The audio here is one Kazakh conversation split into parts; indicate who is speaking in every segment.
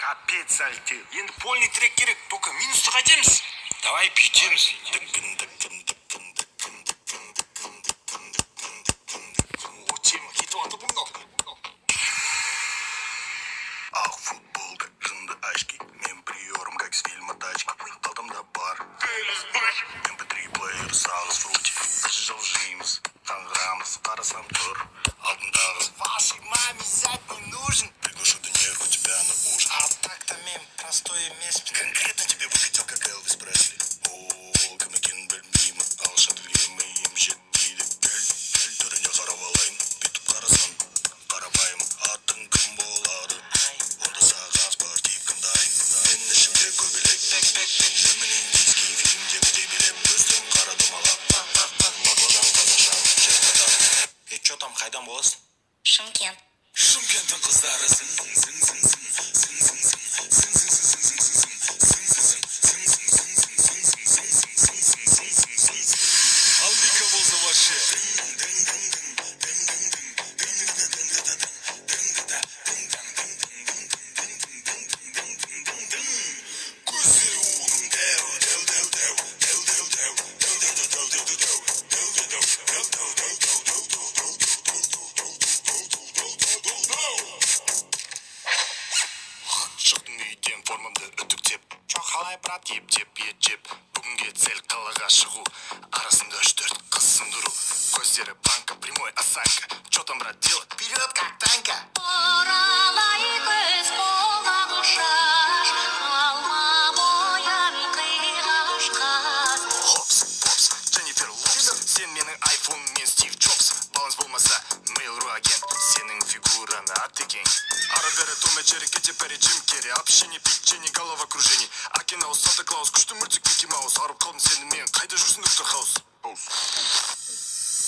Speaker 1: Капец альтер. Енді полный трек керек, только минусты қайтеміз. Давай бүйтеміз. О, тема кетіп атып мынау.
Speaker 2: Ах, футболка, жынды очки. Мен приором, как с фильма «Тачки». Алдымда бар MP3 плеер, сағыз фрути. Жылжимыз, таңғырамыз, қарасам тұр. Алдындағы
Speaker 1: Вашей маме зять не нужен.
Speaker 2: приглашу нервы тебя на ужин.
Speaker 1: А так-то мем простой место.
Speaker 2: Конкретно тебе бы хотел, как Элвис Пресли. О, кімекен білмеймін, алшат білмеймін. Жетпейді бел түріне қаравалайын. Бүйтіп қарасам, қарапайым, атың кім болады? Онда саған спортивкім дайын. Мен ішімде көбелек Мен индийский фильмдегідей билеп өстім қара домалақ. Бақладан қазақша жер.
Speaker 1: Чё там, қайдан боласың?
Speaker 3: Шымкент.
Speaker 2: Шымкенттің қыздары Ал Ника болса вообще көздері оның шықтың үйден формамды үтіктеп
Speaker 1: Чё қалай, брат?
Speaker 2: еп бүгінге цель қалаға шығу арасында 3-4 қыз сындыру көздері банка прямой осанка чё там брат делать вперед как танка
Speaker 3: Оралай көз қолаң шаш, алма боян қиғашқан.
Speaker 2: Хопс, Дженнифер Лопес сен менің айфон мен Стив Джобс баланс болмаса Mail.ru агент сенің фигураны аттекең ары-бері том и джерри кэти перри джим керри общение печенье головокружение Акинау Санта Клаус күшті мультик Микки Маус арып қалдым сенімен қайда жүрсің доктор хаус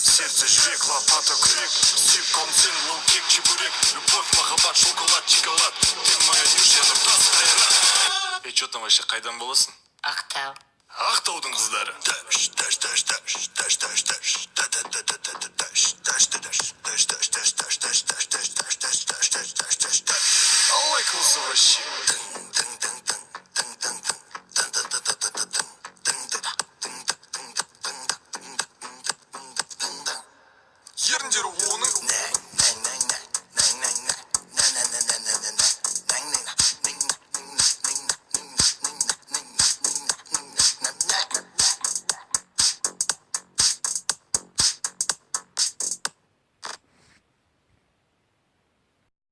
Speaker 2: сердце жүрек лопата күрек сүйіп сен лоу кек чебурек любовь махаббат шоколад ты моя нюша тас чё там вообще қайдан боласың
Speaker 3: Ақтау.
Speaker 2: Ақтаудың қыздары Ой, қылсы вообще